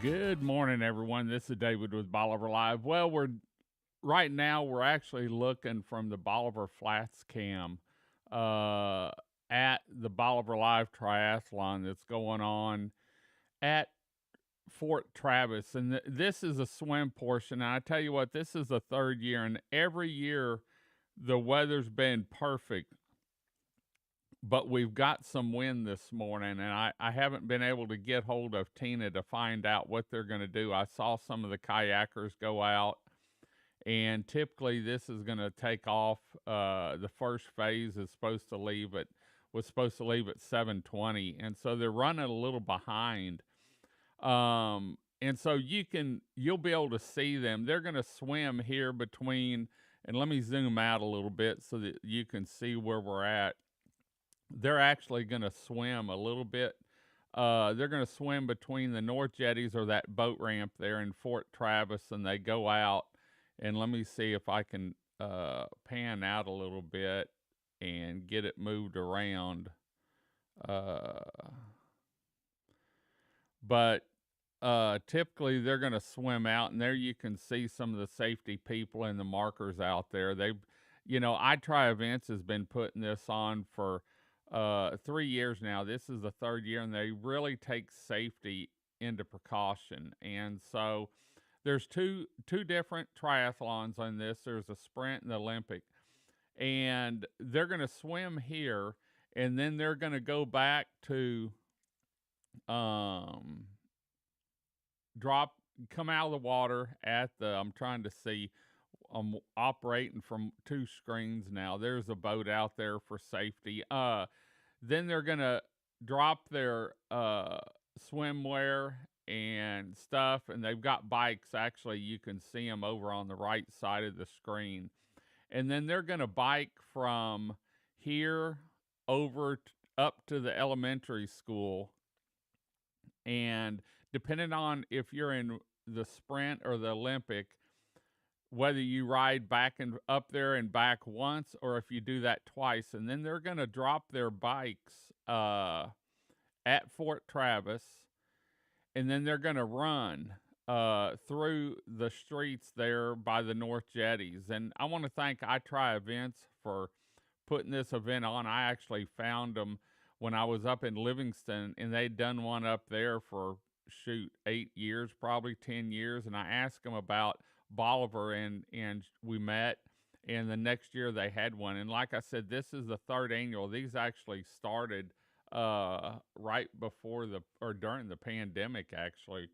Good morning, everyone. This is David with Bolivar Live. Well, right now we're actually looking from the Bolivar Flats cam uh, at the Bolivar Live Triathlon that's going on at Fort Travis, and this is a swim portion. And I tell you what, this is the third year, and every year the weather's been perfect. But we've got some wind this morning, and I haven't been able to get hold of Tina to find out what they're going to do. I saw some of the kayakers go out, and typically this is going to take off. The first phase is supposed to leave at was supposed to leave at 7:20, and so they're running a little behind. And so you'll be able to see them. They're going to swim here between, and let me zoom out a little bit so that you can see where we're at. They're actually going to swim a little bit. They're going to swim between the North Jetties or that boat ramp there in Fort Travis, and they go out. And let me see if I can pan out a little bit and get it moved around. Uh, but typically they're going to swim out, and there you can see some of the safety people and the markers out there. I Try Events has been putting this on for 3 years now. This is the third year, and they really take safety into precaution. And so there's two different triathlons on this. There's a sprint and the Olympic, and they're going to swim here, and then they're going to go back to um drop come out of the water at the I'm trying to see. I'm operating from two screens now. There's a boat out there for safety. Then they're gonna drop their swimwear and stuff, and they've got bikes. Actually, you can see them over on the right side of the screen. And then they're gonna bike from here up to the elementary school, and depending on if you're in the sprint or the Olympic, whether you ride back and up there and back once or if you do that twice. And then they're going to drop their bikes at Fort Travis, and then they're going to run through the streets there by the North Jetties. And I want to thank I Try Events for putting this event on. I actually found them when I was up in Livingston, and they'd done one up there for 8 years, probably 10 years. And I asked them about Bolivar, and we met, and the next year they had one. And like I said, this is the third annual. These actually started right before or during the pandemic, actually.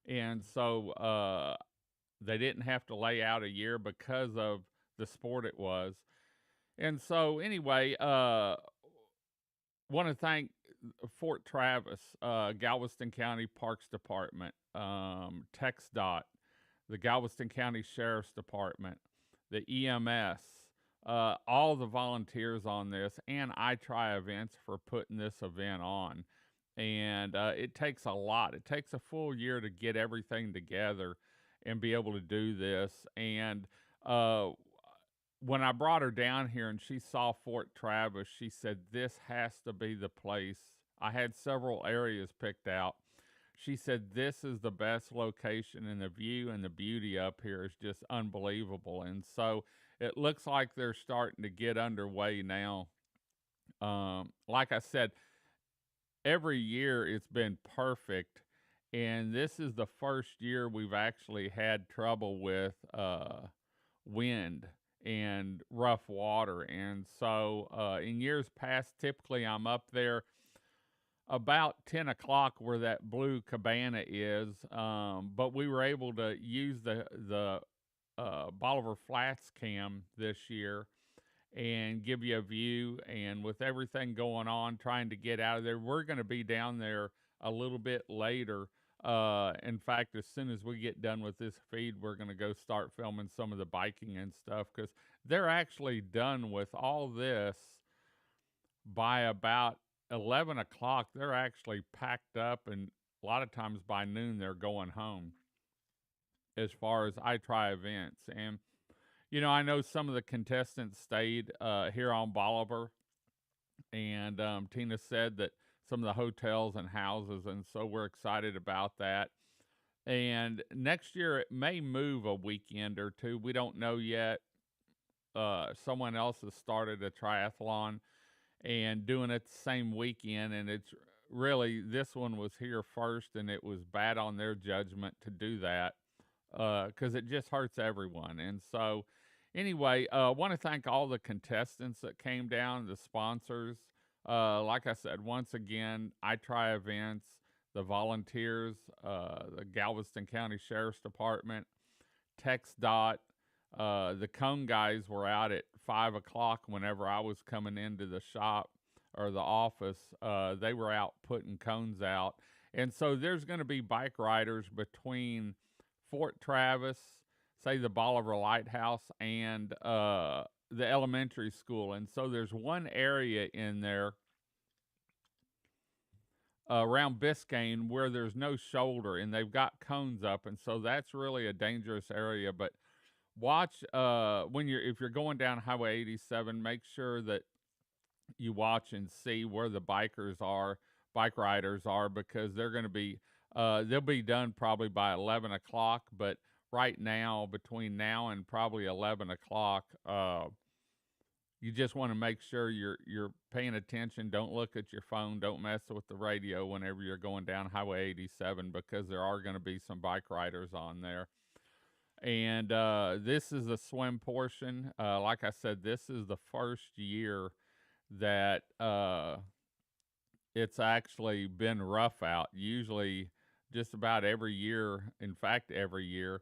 And so they didn't have to lay out a year because of the sport it was. And so anyway, want to thank Fort Travis, Galveston County Parks Department, TxDOT, the Galveston County Sheriff's Department, the EMS, all the volunteers on this, and I Try Events for putting this event on. And it takes a lot. It takes a full year to get everything together and be able to do this. And when I brought her down here and she saw Fort Travis, she said, "This has to be the place." I had several areas picked out. She said, "This is the best location, and the view and the beauty up here is just unbelievable." And so it looks like they're starting to get underway now. Like I said, every year it's been perfect, and this is the first year we've actually had trouble with wind and rough water. And so in years past, typically I'm up there about 10 o'clock where that blue cabana is, but we were able to use the Bolivar Flats cam this year and give you a view. And with everything going on, trying to get out of there, we're going to be down there a little bit later. In fact, as soon as we get done with this feed, we're going to go start filming some of the biking and stuff, because they're actually done with all this by about 11 o'clock. They're actually packed up, and a lot of times by noon they're going home as far as I Try Events. And I know some of the contestants stayed here on Bolivar, and Tina said that some of the hotels and houses, and so we're excited about that. And next year it may move a weekend or two. We don't know yet. Someone else has started a triathlon and doing it the same weekend, and it's really, this one was here first, and it was bad on their judgment to do that because it just hurts everyone. And so, anyway, I want to thank all the contestants that came down, the sponsors. Like I said, once again, I Try Events, the volunteers, the Galveston County Sheriff's Department, Tex Dot. The cone guys were out at 5 o'clock whenever I was coming into the shop or the office. They were out putting cones out. And so there's going to be bike riders between Fort Travis, say the Bolivar Lighthouse, and the elementary school. And so there's one area in there around Biscayne where there's no shoulder and they've got cones up. And so that's really a dangerous area. But watch when you're if you're going down Highway 87, make sure that you watch and see where the bike riders are, because they're going to be they'll be done probably by 11 o'clock. But right now, between now and probably 11 o'clock, you just want to make sure you're paying attention. Don't look at your phone. Don't mess with the radio whenever you're going down Highway 87, because there are going to be some bike riders on there. And this is the swim portion. Like I said, this is the first year that it's actually been rough out. Usually, just about every year, in fact, every year,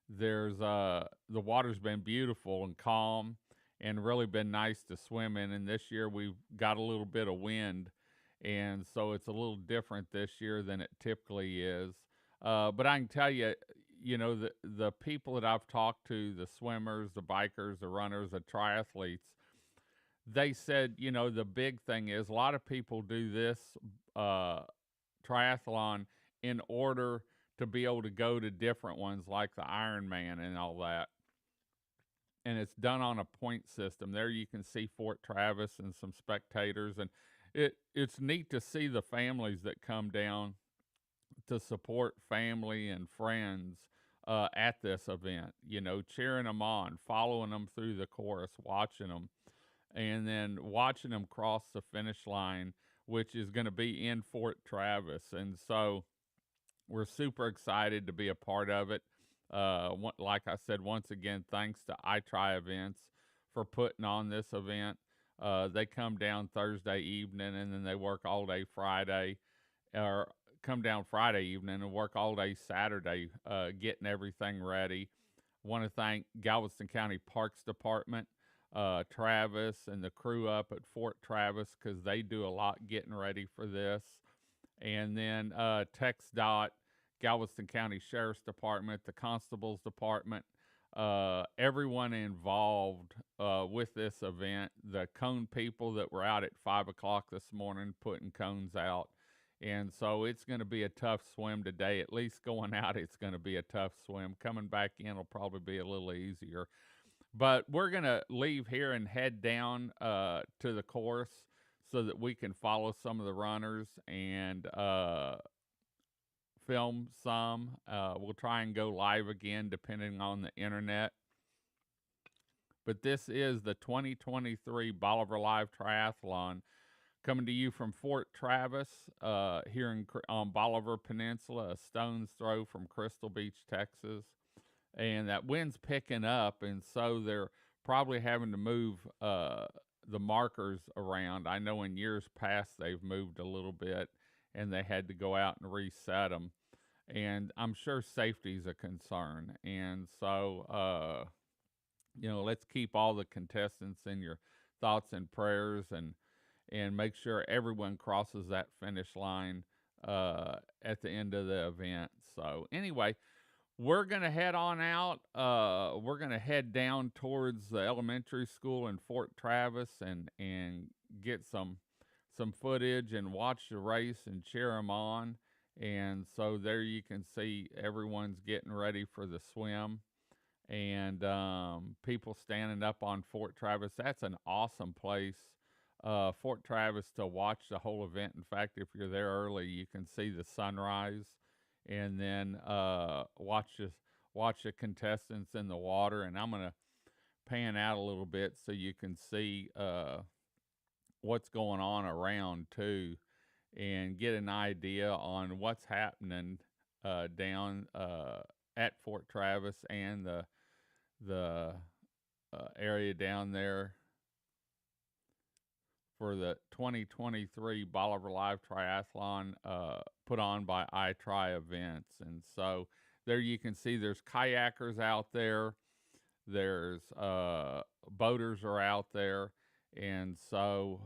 there's the water's been beautiful and calm and really been nice to swim in. And this year we've got a little bit of wind, and so it's a little different this year than it typically is. But I can tell you, the people that I've talked to, the swimmers, the bikers, the runners, the triathletes, they said, the big thing is a lot of people do this uh, triathlon in order to be able to go to different ones like the Ironman and all that. And it's done on a point system. There you can see Fort Travis and some spectators, and it's neat to see the families that come down to support family and friends at this event. Cheering them on, following them through the course, watching them, and then watching them cross the finish line, which is going to be in Fort Travis. And so we're super excited to be a part of it. Like I said, once again, thanks to I Try Events for putting on this event. They come down Thursday evening, and then they work all day Friday, or come down Friday evening and work all day Saturday, getting everything ready. Want to thank Galveston County Parks Department, Travis, and the crew up at Fort Travis, because they do a lot getting ready for this. And then Tex Dot, Galveston County Sheriff's Department, the Constables Department, everyone involved with this event. The cone people that were out at 5 o'clock this morning putting cones out. And so it's going to be a tough swim today. At least going out, it's going to be a tough swim. Coming back in will probably be a little easier. But we're going to leave here and head down to the course so that we can follow some of the runners and film some. We'll try and go live again depending on the internet. But this is the 2023 Bolivar Live Triathlon, coming to you from Fort Travis here on Bolivar Peninsula, a stone's throw from Crystal Beach, Texas. And that wind's picking up, and so they're probably having to move the markers around. I know in years past they've moved a little bit, and they had to go out and reset them. And I'm sure safety is a concern. And so, let's keep all the contestants in your thoughts and prayers, and make sure everyone crosses that finish line at the end of the event. So anyway, we're going to head on out. We're going to head down towards the elementary school in Fort Travis and get some footage and watch the race and cheer them on. And so there you can see everyone's getting ready for the swim, and people standing up on Fort Travis. That's an awesome place Fort Travis to watch the whole event. In fact, if you're there early, you can see the sunrise, and then watch the contestants in the water. And I'm gonna pan out a little bit so you can see what's going on around too, and get an idea on what's happening down at Fort Travis and the area down there for the 2023 Bolivar Live Triathlon put on by iTry Events. And so there you can see there's kayakers out there, there's boaters are out there, and so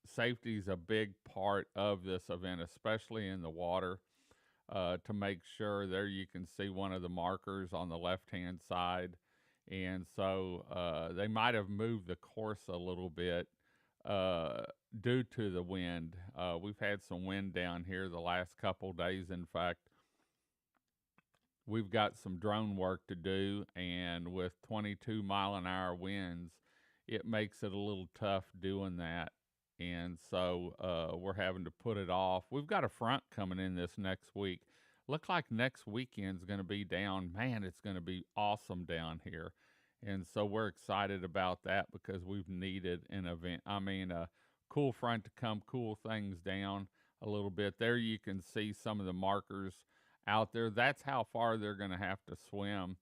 safety is a big part of this event, especially in the water. To make sure, there you can see one of the markers on the left hand side, and so they might have moved the course a little bit due to the wind. We've had some wind down here the last couple days. In fact, we've got some drone work to do, and with 22-mile-an-hour winds, it makes it a little tough doing that. And so we're having to put it off. We've got a front coming in this next week. Look like next weekend's going to be down. Man, it's going to be awesome down here. And so we're excited about that because we've needed an event. I mean, a cool front to come cool things down a little bit. There you can see some of the markers out there. That's how far they're going to have to swim,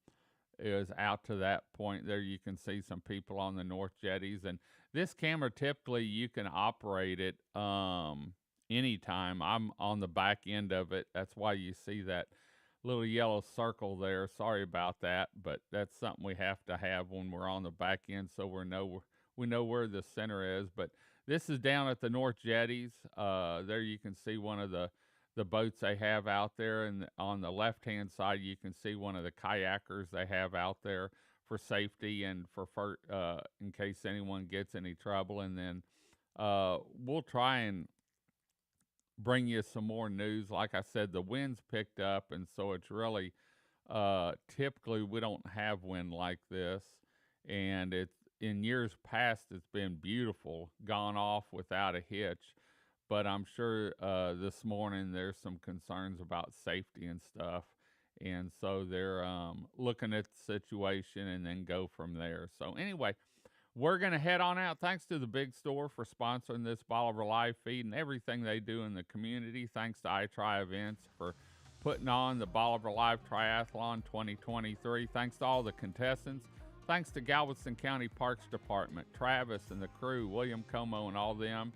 is out to that point. There you can see some people on the North Jetties. And this camera, typically you can operate it anytime. I'm on the back end of it. That's why you see that little yellow circle there. Sorry about that, but that's something we have to have when we're on the back end, so we know where the center is. But this is down at the North Jetties. There you can see one of the boats they have out there, and on the left hand side you can see one of the kayakers they have out there for safety and for in case anyone gets any trouble. And then we'll try and bring you some more news. Like I said, the wind's picked up, and so it's really typically we don't have wind like this, and it's in years past it's been beautiful, gone off without a hitch. But I'm sure this morning there's some concerns about safety and stuff, and so they're looking at the situation and then go from there. So anyway, we're going to head on out. Thanks to the Big Store for sponsoring this Bolivar Live feed and everything they do in the community. Thanks to iTry Events for putting on the Bolivar Live Triathlon 2023. Thanks to all the contestants. Thanks to Galveston County Parks Department, Travis and the crew, William Como and all them.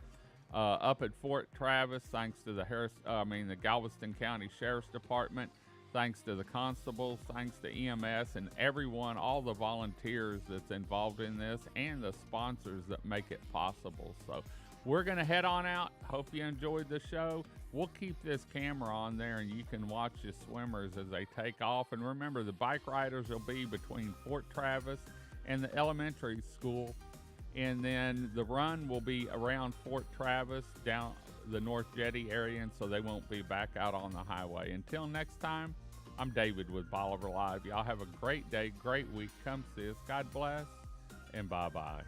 Up at Fort Travis, thanks to the Galveston County Sheriff's Department. Thanks to the constables, thanks to EMS and everyone, all the volunteers that's involved in this, and the sponsors that make it possible. So we're going to head on out. Hope you enjoyed the show. We'll keep this camera on there, and you can watch the swimmers as they take off. And remember, the bike riders will be between Fort Travis and the elementary school. And then the run will be around Fort Travis, down the North Jetty area, and so they won't be back out on the highway. Until next time, I'm David with Bolivar Live. Y'all have a great day, great week. Come see us. God bless, and bye-bye.